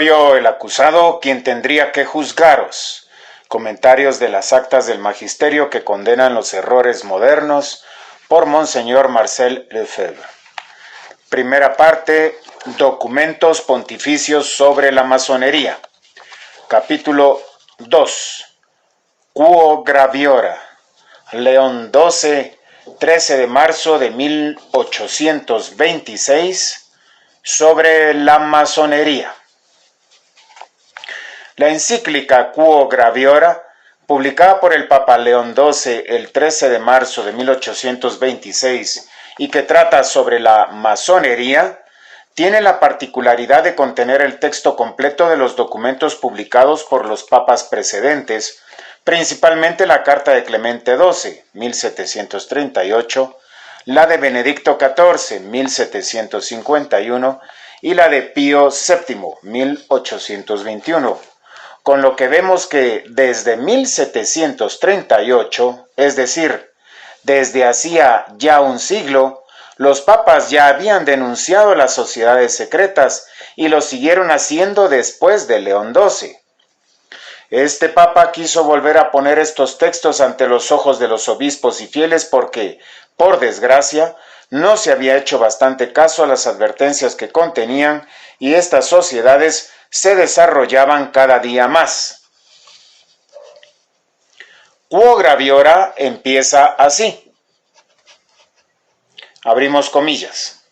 propio el acusado quien tendría que juzgaros. Comentarios de las actas del magisterio que condenan los errores modernos por Monseñor Marcel Lefebvre. Primera parte, documentos pontificios sobre la masonería. Capítulo 2. Quo Graviora. León XII, 13 de marzo de 1826, sobre la masonería. La encíclica Quo Graviora, publicada por el Papa León XII el 13 de marzo de 1826 y que trata sobre la masonería, tiene la particularidad de contener el texto completo de los documentos publicados por los papas precedentes, principalmente la carta de Clemente XII, 1738, la de Benedicto XIV, 1751, y la de Pío VII, 1821, con lo que vemos que desde 1738, es decir, desde hacía ya un siglo, los papas ya habían denunciado las sociedades secretas y lo siguieron haciendo después de León XII. Este papa quiso volver a poner estos textos ante los ojos de los obispos y fieles porque, por desgracia, no se había hecho bastante caso a las advertencias que contenían y estas sociedades se desarrollaban cada día más. Quo Graviora empieza así. Abrimos comillas.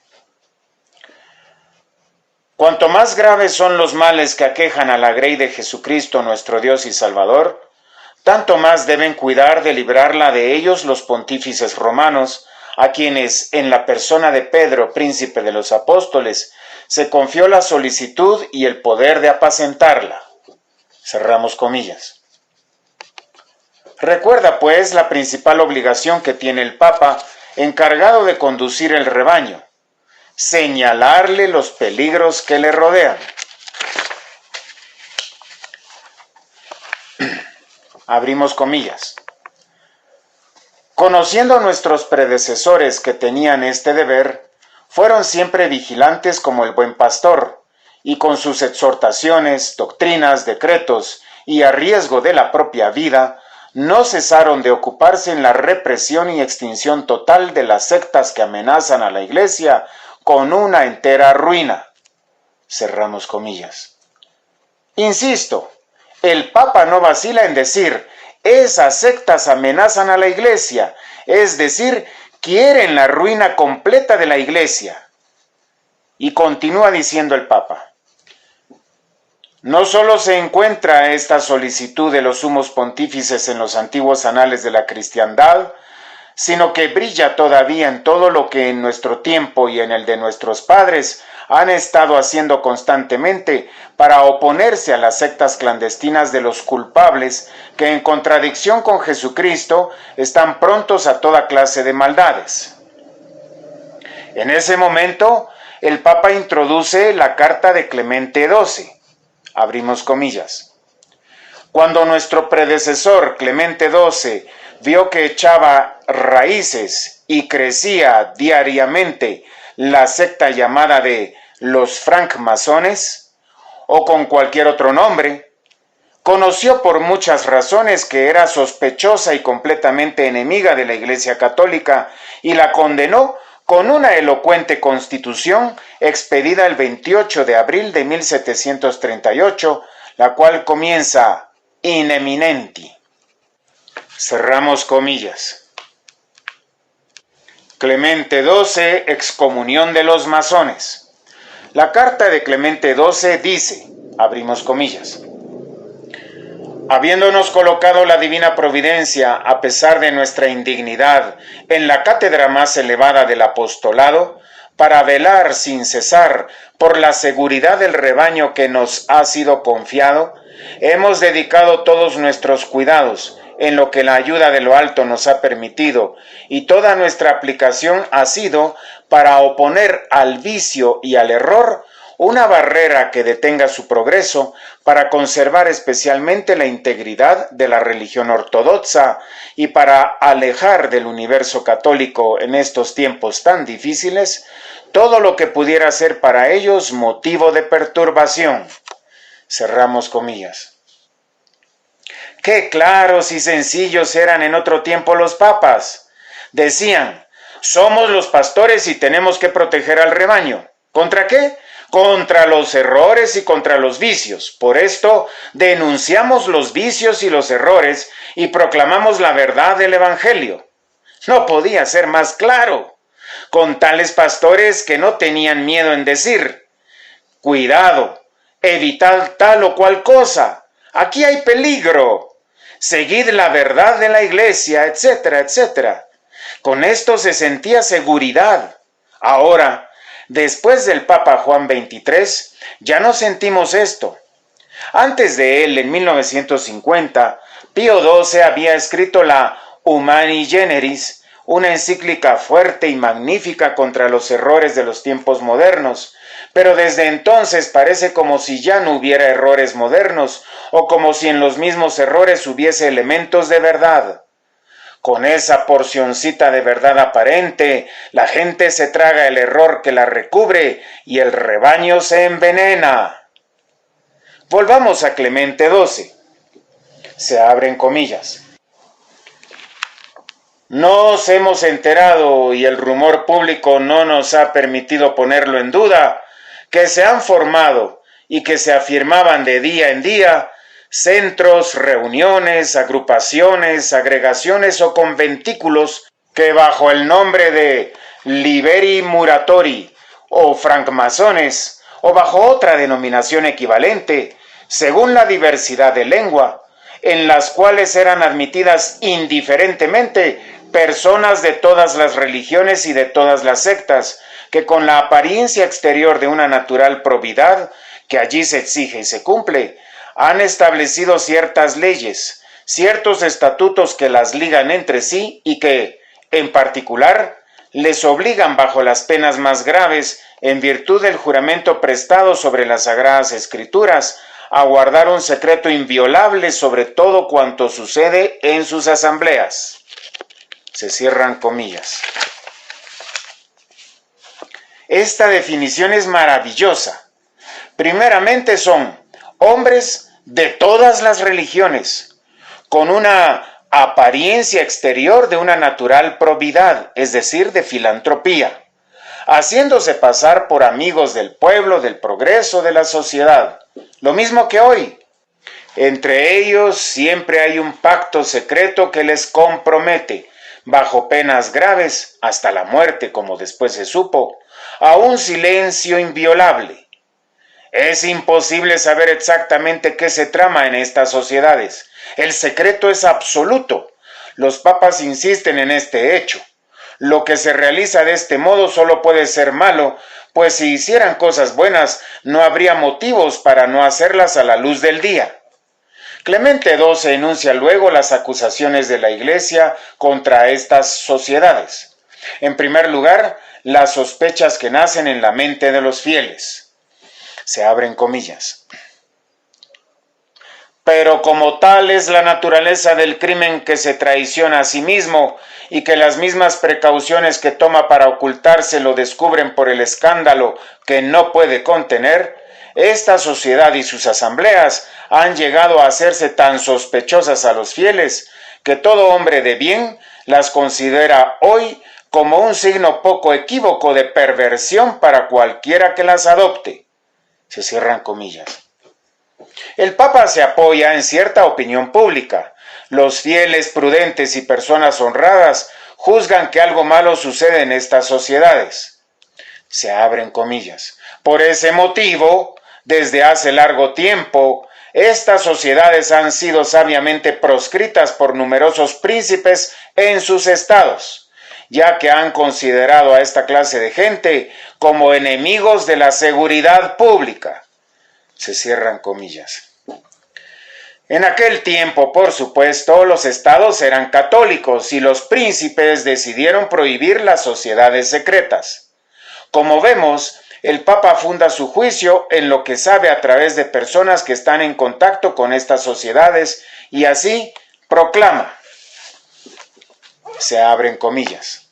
Cuanto más graves son los males que aquejan a la grey de Jesucristo nuestro Dios y Salvador, tanto más deben cuidar de librarla de ellos los pontífices romanos, a quienes, en la persona de Pedro, príncipe de los apóstoles, se confió la solicitud y el poder de apacentarla. Cerramos comillas. Recuerda, pues, la principal obligación que tiene el Papa, encargado de conducir el rebaño: señalarle los peligros que le rodean. Abrimos comillas. Conociendo nuestros predecesores que tenían este deber, fueron siempre vigilantes como el buen pastor, y con sus exhortaciones, doctrinas, decretos y a riesgo de la propia vida, no cesaron de ocuparse en la represión y extinción total de las sectas que amenazan a la Iglesia con una entera ruina. Cerramos comillas. Insisto, el Papa no vacila en decir, esas sectas amenazan a la Iglesia, es decir, quieren la ruina completa de la Iglesia. Y continúa diciendo el Papa, no solo se encuentra esta solicitud de los sumos pontífices en los antiguos anales de la cristiandad, sino que brilla todavía en todo lo que en nuestro tiempo y en el de nuestros padres han estado haciendo constantemente para oponerse a las sectas clandestinas de los culpables que, en contradicción con Jesucristo, están prontos a toda clase de maldades. En ese momento, el Papa introduce la carta de Clemente XII. Abrimos comillas. Cuando nuestro predecesor Clemente XII vio que echaba raíces y crecía diariamente la secta llamada de los francmasones, o con cualquier otro nombre, conoció por muchas razones que era sospechosa y completamente enemiga de la Iglesia Católica y la condenó con una elocuente constitución expedida el 28 de abril de 1738, la cual comienza in eminenti. Cerramos comillas. Clemente XII, excomunión de los masones. La carta de Clemente XII dice, abrimos comillas, habiéndonos colocado la divina providencia, a pesar de nuestra indignidad, en la cátedra más elevada del apostolado, para velar sin cesar por la seguridad del rebaño que nos ha sido confiado, hemos dedicado todos nuestros cuidados en lo que la ayuda de lo alto nos ha permitido, y toda nuestra aplicación ha sido para oponer al vicio y al error una barrera que detenga su progreso, para conservar especialmente la integridad de la religión ortodoxa y para alejar del universo católico en estos tiempos tan difíciles todo lo que pudiera ser para ellos motivo de perturbación. Cerramos comillas. Qué claros y sencillos eran en otro tiempo los papas. Decían, somos los pastores y tenemos que proteger al rebaño. ¿Contra qué? Contra los errores y contra los vicios. Por esto denunciamos los vicios y los errores y proclamamos la verdad del Evangelio. No podía ser más claro. Con tales pastores que no tenían miedo en decir, cuidado, evitad tal o cual cosa, aquí hay peligro, seguid la verdad de la iglesia, etcétera, etcétera. Con esto se sentía seguridad. Ahora, después del Papa Juan XXIII, ya no sentimos esto. Antes de él, en 1950, Pío XII había escrito la Humani Generis, una encíclica fuerte y magnífica contra los errores de los tiempos modernos, pero desde entonces parece como si ya no hubiera errores modernos, o como si en los mismos errores hubiese elementos de verdad. Con esa porcioncita de verdad aparente, la gente se traga el error que la recubre y el rebaño se envenena. Volvamos a Clemente XII. Se abren comillas. Nos hemos enterado, y el rumor público no nos ha permitido ponerlo en duda, que se han formado y que se afirmaban de día en día centros, reuniones, agrupaciones, agregaciones o conventículos que bajo el nombre de Liberi Muratori o francmasones o bajo otra denominación equivalente, según la diversidad de lengua, en las cuales eran admitidas indiferentemente personas de todas las religiones y de todas las sectas, que con la apariencia exterior de una natural probidad, que allí se exige y se cumple, han establecido ciertas leyes, ciertos estatutos que las ligan entre sí y que, en particular, les obligan bajo las penas más graves, en virtud del juramento prestado sobre las Sagradas Escrituras, a guardar un secreto inviolable sobre todo cuanto sucede en sus asambleas. Se cierran comillas. Esta definición es maravillosa. Primeramente son hombres de todas las religiones, con una apariencia exterior de una natural probidad, es decir, de filantropía, haciéndose pasar por amigos del pueblo, del progreso, de la sociedad, lo mismo que hoy. Entre ellos siempre hay un pacto secreto que les compromete, bajo penas graves, hasta la muerte, como después se supo, a un silencio inviolable. Es imposible saber exactamente qué se trama en estas sociedades. El secreto es absoluto. Los papas insisten en este hecho. Lo que se realiza de este modo solo puede ser malo, pues si hicieran cosas buenas, no habría motivos para no hacerlas a la luz del día. Clemente XII enuncia luego las acusaciones de la Iglesia contra estas sociedades. En primer lugar, las sospechas que nacen en la mente de los fieles. Se abren comillas. Pero como tal es la naturaleza del crimen que se traiciona a sí mismo y que las mismas precauciones que toma para ocultarse lo descubren por el escándalo que no puede contener, esta sociedad y sus asambleas han llegado a hacerse tan sospechosas a los fieles que todo hombre de bien las considera hoy como un signo poco equívoco de perversión para cualquiera que las adopte. Se cierran comillas. El Papa se apoya en cierta opinión pública. Los fieles, prudentes y personas honradas juzgan que algo malo sucede en estas sociedades. Se abren comillas. Por ese motivo, desde hace largo tiempo, estas sociedades han sido sabiamente proscritas por numerosos príncipes en sus estados, ya que han considerado a esta clase de gente como enemigos de la seguridad pública. Se cierran comillas. En aquel tiempo, por supuesto, los estados eran católicos y los príncipes decidieron prohibir las sociedades secretas. Como vemos, el Papa funda su juicio en lo que sabe a través de personas que están en contacto con estas sociedades y así proclama. Se abren comillas.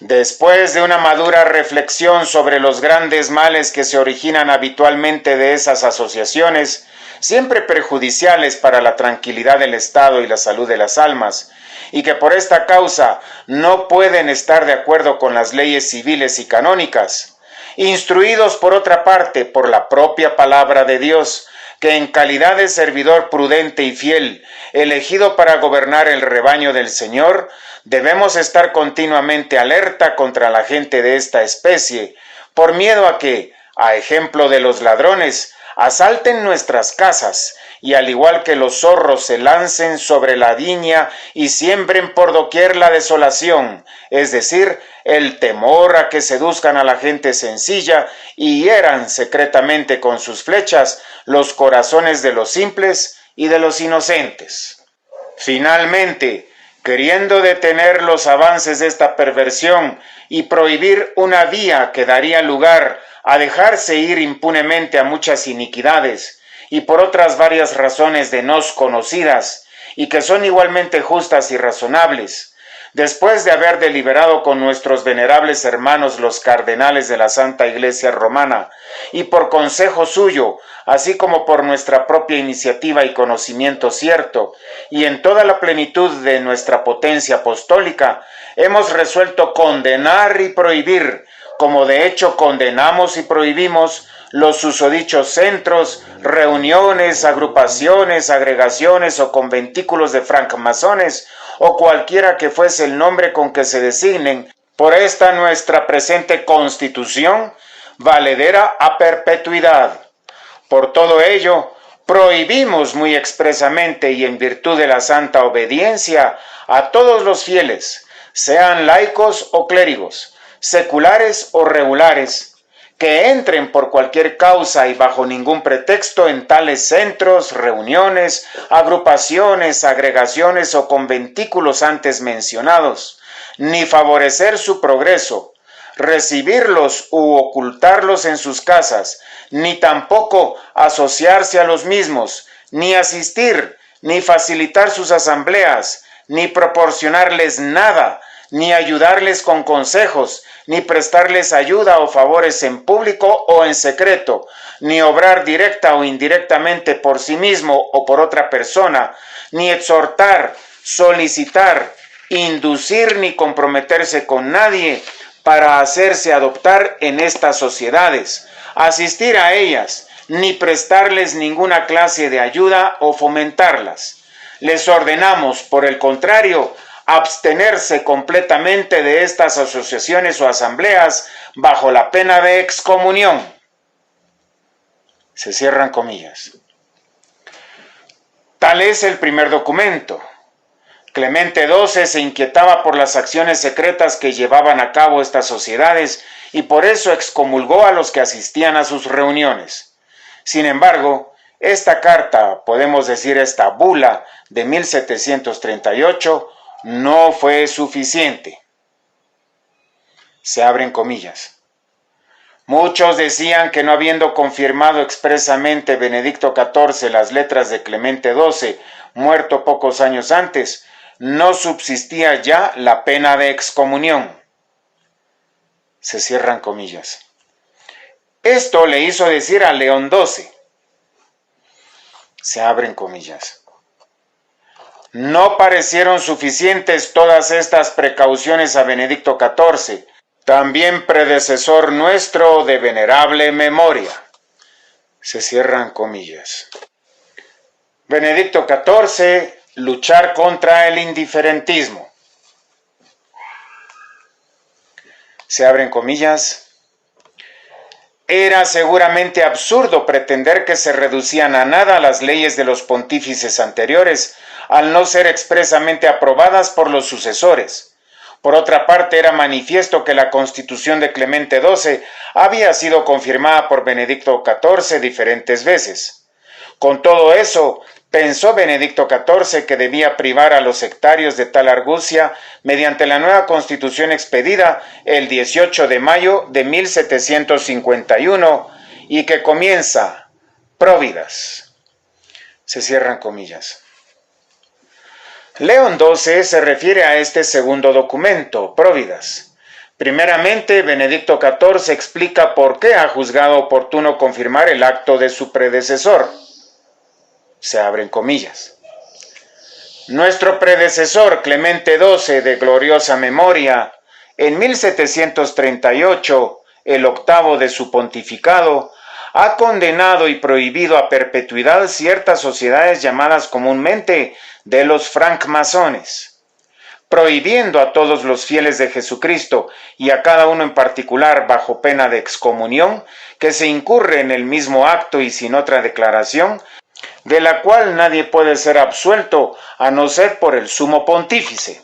Después de una madura reflexión sobre los grandes males que se originan habitualmente de esas asociaciones, siempre perjudiciales para la tranquilidad del Estado y la salud de las almas, y que por esta causa no pueden estar de acuerdo con las leyes civiles y canónicas, instruidos por otra parte por la propia palabra de Dios, que en calidad de servidor prudente y fiel, elegido para gobernar el rebaño del Señor, debemos estar continuamente alerta contra la gente de esta especie, por miedo a que, a ejemplo de los ladrones, asalten nuestras casas, y al igual que los zorros se lancen sobre la viña y siembren por doquier la desolación, es decir, el temor a que seduzcan a la gente sencilla y hieran secretamente con sus flechas los corazones de los simples y de los inocentes. Finalmente, queriendo detener los avances de esta perversión y prohibir una vía que daría lugar a dejarse ir impunemente a muchas iniquidades, y por otras varias razones de nos conocidas, y que son igualmente justas y razonables, después de haber deliberado con nuestros venerables hermanos los cardenales de la Santa Iglesia Romana, y por consejo suyo, así como por nuestra propia iniciativa y conocimiento cierto, y en toda la plenitud de nuestra potencia apostólica, hemos resuelto condenar y prohibir, como de hecho condenamos y prohibimos, los susodichos centros, reuniones, agrupaciones, agregaciones o conventículos de francmasones, o cualquiera que fuese el nombre con que se designen, por esta nuestra presente Constitución, valedera a perpetuidad. Por todo ello, prohibimos muy expresamente y en virtud de la santa obediencia a todos los fieles, sean laicos o clérigos, seculares o regulares, que entren por cualquier causa y bajo ningún pretexto en tales centros, reuniones, agrupaciones, agregaciones o conventículos antes mencionados, ni favorecer su progreso, recibirlos u ocultarlos en sus casas, ni tampoco asociarse a los mismos, ni asistir, ni facilitar sus asambleas, ni proporcionarles nada, ni ayudarles con consejos, ni prestarles ayuda o favores en público o en secreto, ni obrar directa o indirectamente por sí mismo o por otra persona, ni exhortar, solicitar, inducir ni comprometerse con nadie para hacerse adoptar en estas sociedades, asistir a ellas, ni prestarles ninguna clase de ayuda o fomentarlas. Les ordenamos, por el contrario, abstenerse completamente de estas asociaciones o asambleas bajo la pena de excomunión. Se cierran comillas. Tal es el primer documento. Clemente XII se inquietaba por las acciones secretas que llevaban a cabo estas sociedades y por eso excomulgó a los que asistían a sus reuniones. Sin embargo, esta carta, podemos decir esta bula de 1738, no fue suficiente. Se abren comillas. Muchos decían que no habiendo confirmado expresamente Benedicto XIV las letras de Clemente XII, muerto pocos años antes, no subsistía ya la pena de excomunión. Se cierran comillas. Esto le hizo decir a León XII. Se abren comillas. No parecieron suficientes todas estas precauciones a Benedicto XIV, también predecesor nuestro de venerable memoria. Se cierran comillas. Benedicto XIV, luchar contra el indiferentismo. Se abren comillas. Era seguramente absurdo pretender que se reducían a nada las leyes de los pontífices anteriores, al no ser expresamente aprobadas por los sucesores. Por otra parte, era manifiesto que la Constitución de Clemente XII había sido confirmada por Benedicto XIV diferentes veces. Con todo eso, pensó Benedicto XIV que debía privar a los sectarios de tal argucia mediante la nueva Constitución expedida el 18 de mayo de 1751 y que comienza Próvidas. Se cierran comillas. León XII se refiere a este segundo documento, Próvidas, Primeramente, Benedicto XIV explica por qué ha juzgado oportuno confirmar el acto de su predecesor. Se abren comillas. Nuestro predecesor Clemente XII, de gloriosa memoria, en 1738, el octavo de su pontificado, ha condenado y prohibido a perpetuidad ciertas sociedades llamadas comúnmente de los francmasones, prohibiendo a todos los fieles de Jesucristo y a cada uno en particular bajo pena de excomunión que se incurre en el mismo acto y sin otra declaración, de la cual nadie puede ser absuelto a no ser por el sumo pontífice.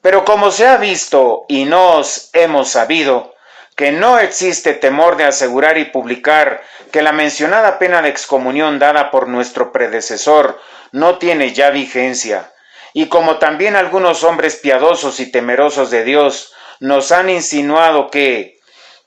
Pero como se ha visto y nos hemos sabido que no existe temor de asegurar y publicar que la mencionada pena de excomunión dada por nuestro predecesor no tiene ya vigencia, y como también algunos hombres piadosos y temerosos de Dios nos han insinuado que,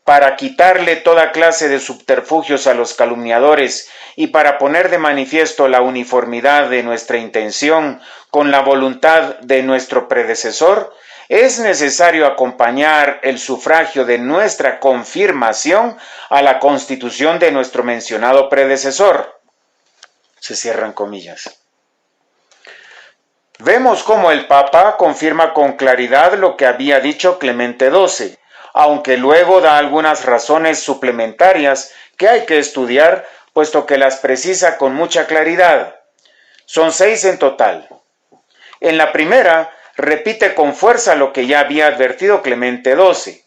para quitarle toda clase de subterfugios a los calumniadores y para poner de manifiesto la uniformidad de nuestra intención con la voluntad de nuestro predecesor, es necesario acompañar el sufragio de nuestra confirmación a la constitución de nuestro mencionado predecesor. Se cierran comillas. Vemos cómo el Papa confirma con claridad lo que había dicho Clemente XII, aunque luego da algunas razones suplementarias que hay que estudiar, puesto que las precisa con mucha claridad. Son 6 en total. En la primera, repite con fuerza lo que ya había advertido Clemente XII,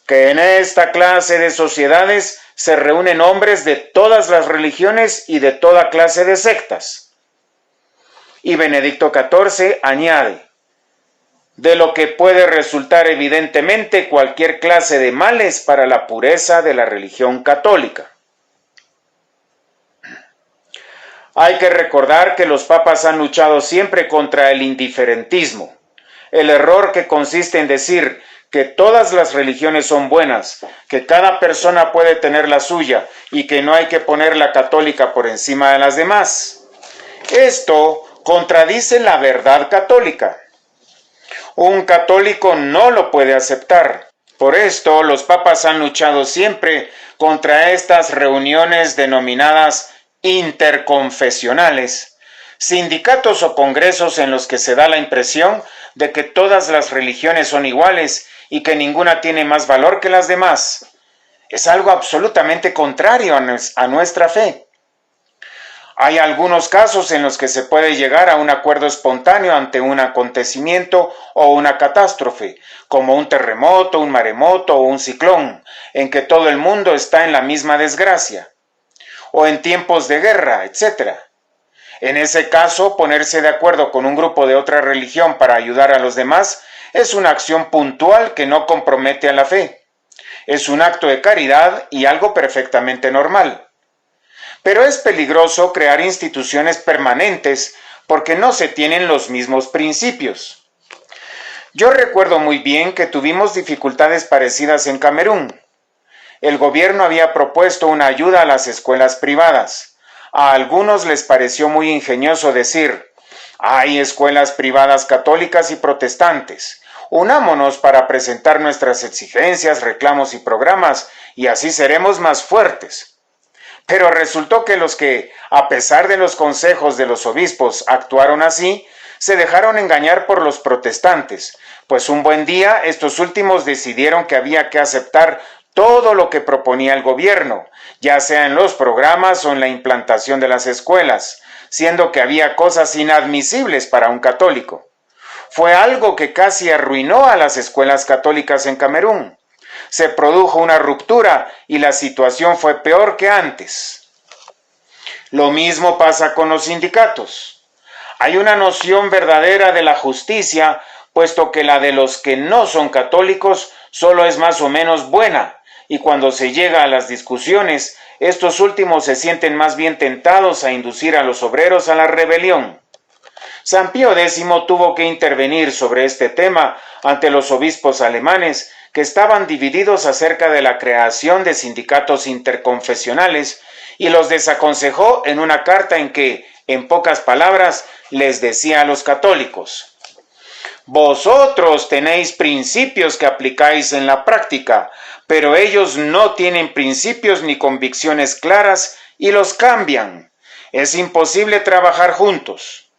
que en esta clase de sociedades se reúnen hombres de todas las religiones y de toda clase de sectas. Y Benedicto XIV añade, de lo que puede resultar evidentemente cualquier clase de males para la pureza de la religión católica. Hay que recordar que los papas han luchado siempre contra el indiferentismo, el error que consiste en decir que todas las religiones son buenas, que cada persona puede tener la suya y que no hay que poner la católica por encima de las demás. Esto contradice la verdad católica. Un católico no lo puede aceptar. Por esto, los papas han luchado siempre contra estas reuniones denominadas interconfesionales, sindicatos o congresos en los que se da la impresión de que todas las religiones son iguales y que ninguna tiene más valor que las demás. Es algo absolutamente contrario a nuestra fe. Hay algunos casos en los que se puede llegar a un acuerdo espontáneo ante un acontecimiento o una catástrofe, como un terremoto, un maremoto o un ciclón, en que todo el mundo está en la misma desgracia, o en tiempos de guerra, etc. En ese caso, ponerse de acuerdo con un grupo de otra religión para ayudar a los demás es una acción puntual que no compromete a la fe. Es un acto de caridad y algo perfectamente normal. Pero es peligroso crear instituciones permanentes porque no se tienen los mismos principios. Yo recuerdo muy bien que tuvimos dificultades parecidas en Camerún. El gobierno había propuesto una ayuda a las escuelas privadas. A algunos les pareció muy ingenioso decir, hay escuelas privadas católicas y protestantes. Unámonos para presentar nuestras exigencias, reclamos y programas, y así seremos más fuertes. Pero resultó que los que, a pesar de los consejos de los obispos, actuaron así, se dejaron engañar por los protestantes, pues un buen día estos últimos decidieron que había que aceptar todo lo que proponía el gobierno, ya sea en los programas o en la implantación de las escuelas, siendo que había cosas inadmisibles para un católico. Fue algo que casi arruinó a las escuelas católicas en Camerún. Se produjo una ruptura y la situación fue peor que antes. Lo mismo pasa con los sindicatos. Hay una noción verdadera de la justicia, puesto que la de los que no son católicos solo es más o menos buena, y cuando se llega a las discusiones, estos últimos se sienten más bien tentados a inducir a los obreros a la rebelión. San Pío X tuvo que intervenir sobre este tema ante los obispos alemanes que estaban divididos acerca de la creación de sindicatos interconfesionales y los desaconsejó en una carta en que, en pocas palabras, les decía a los católicos: Vosotros tenéis principios que aplicáis en la práctica, pero ellos no tienen principios ni convicciones claras y los cambian. Es imposible trabajar juntos.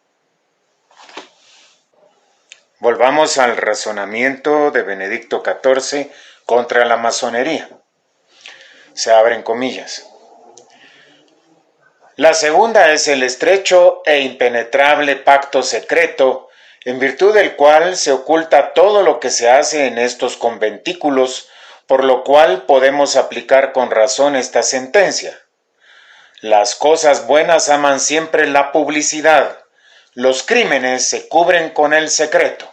Volvamos al razonamiento de Benedicto XIV contra la masonería. Se abren comillas. La segunda es el estrecho e impenetrable pacto secreto, en virtud del cual se oculta todo lo que se hace en estos conventículos, por lo cual podemos aplicar con razón esta sentencia. Las cosas buenas aman siempre la publicidad, los crímenes se cubren con el secreto.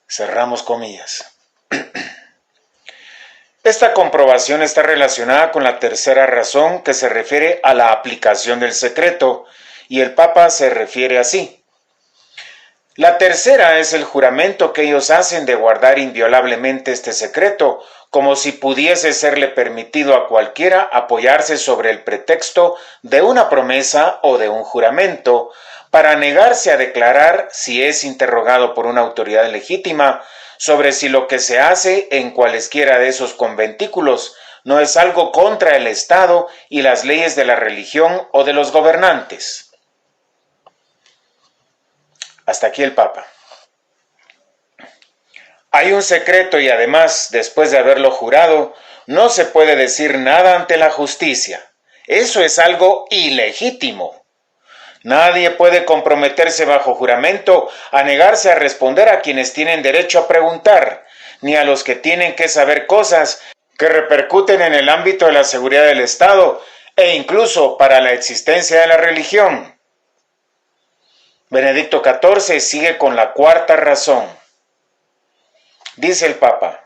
Cerramos comillas. Esta comprobación está relacionada con la tercera razón que se refiere a la aplicación del secreto, y el Papa se refiere así. La tercera es el juramento que ellos hacen de guardar inviolablemente este secreto, como si pudiese serle permitido a cualquiera apoyarse sobre el pretexto de una promesa o de un juramento, para negarse a declarar, si es interrogado por una autoridad legítima, sobre si lo que se hace en cualesquiera de esos conventículos no es algo contra el Estado y las leyes de la religión o de los gobernantes. Hasta aquí el Papa. Hay un secreto y además, después de haberlo jurado, no se puede decir nada ante la justicia. Eso es algo ilegítimo. Nadie puede comprometerse bajo juramento a negarse a responder a quienes tienen derecho a preguntar, ni a los que tienen que saber cosas que repercuten en el ámbito de la seguridad del Estado e incluso para la existencia de la religión. Benedicto XIV sigue con la cuarta razón. Dice el Papa: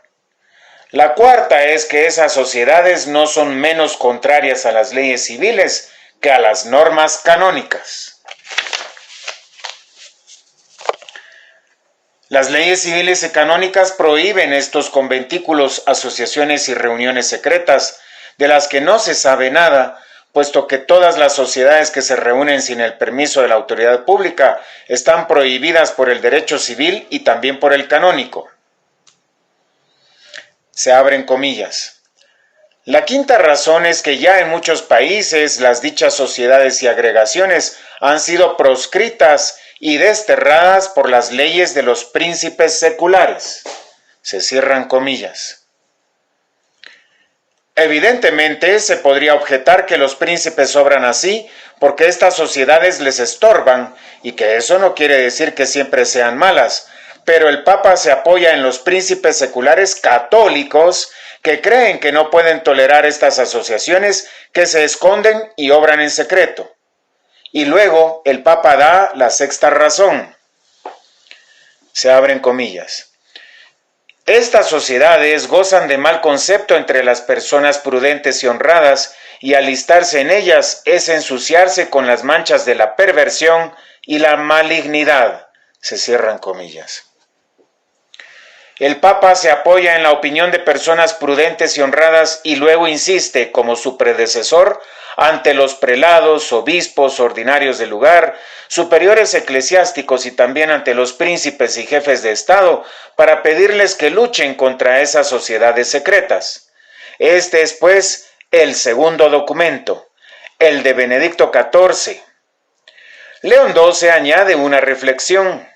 la cuarta es que esas sociedades no son menos contrarias a las leyes civiles que a las normas canónicas. Las leyes civiles y canónicas prohíben estos conventículos, asociaciones y reuniones secretas, de las que no se sabe nada, puesto que todas las sociedades que se reúnen sin el permiso de la autoridad pública están prohibidas por el derecho civil y también por el canónico. Se abren comillas. La quinta razón es que ya en muchos países las dichas sociedades y agregaciones han sido proscritas y desterradas por las leyes de los príncipes seculares. Se cierran comillas. Evidentemente se podría objetar que los príncipes obran así porque estas sociedades les estorban y que eso no quiere decir que siempre sean malas, pero el Papa se apoya en los príncipes seculares católicos que creen que no pueden tolerar estas asociaciones que se esconden y obran en secreto. Y luego el Papa da la sexta razón. Se abren comillas. Estas sociedades gozan de mal concepto entre las personas prudentes y honradas, y alistarse en ellas es ensuciarse con las manchas de la perversión y la malignidad. Se cierran comillas. El Papa se apoya en la opinión de personas prudentes y honradas y luego insiste, como su predecesor, ante los prelados, obispos, ordinarios del lugar, superiores eclesiásticos y también ante los príncipes y jefes de Estado, para pedirles que luchen contra esas sociedades secretas. Este es, pues, el segundo documento, el de Benedicto XIV. León XII añade una reflexión.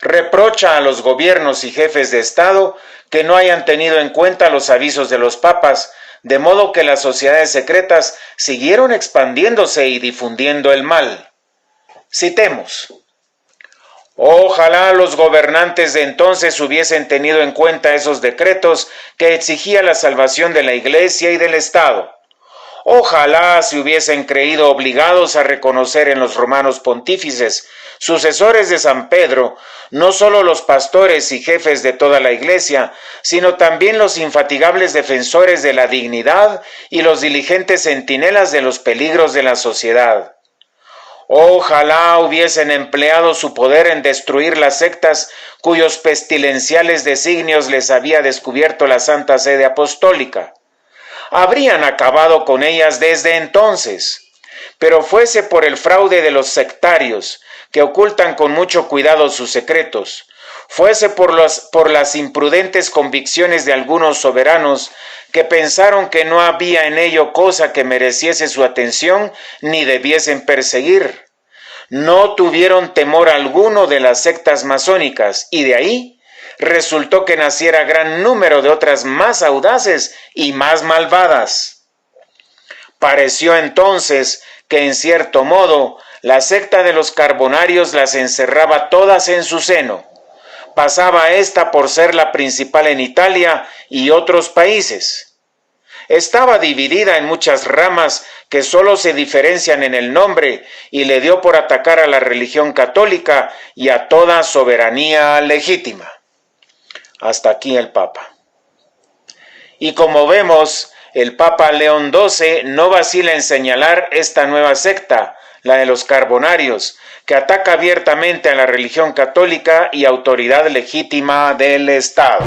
Reprocha a los gobiernos y jefes de Estado que no hayan tenido en cuenta los avisos de los papas, de modo que las sociedades secretas siguieron expandiéndose y difundiendo el mal. Citemos: ojalá los gobernantes de entonces hubiesen tenido en cuenta esos decretos que exigía la salvación de la Iglesia y del Estado. Ojalá se hubiesen creído obligados a reconocer en los romanos pontífices, sucesores de San Pedro, no solo los pastores y jefes de toda la Iglesia, sino también los infatigables defensores de la dignidad y los diligentes centinelas de los peligros de la sociedad. Ojalá hubiesen empleado su poder en destruir las sectas cuyos pestilenciales designios les había descubierto la Santa Sede Apostólica. Habrían acabado con ellas desde entonces, pero fuese por el fraude de los sectarios, que ocultan con mucho cuidado sus secretos, fuese por las imprudentes convicciones de algunos soberanos que pensaron que no había en ello cosa que mereciese su atención ni debiesen perseguir. No tuvieron temor alguno de las sectas masónicas y de ahí resultó que naciera gran número de otras más audaces y más malvadas. Pareció entonces que en cierto modo la secta de los Carbonarios las encerraba todas en su seno. Pasaba esta por ser la principal en Italia y otros países. Estaba dividida en muchas ramas que solo se diferencian en el nombre y le dio por atacar a la religión católica y a toda soberanía legítima. Hasta aquí el Papa. Y como vemos, el Papa León XII no vacila en señalar esta nueva secta, la de los Carbonarios, que ataca abiertamente a la religión católica y autoridad legítima del Estado.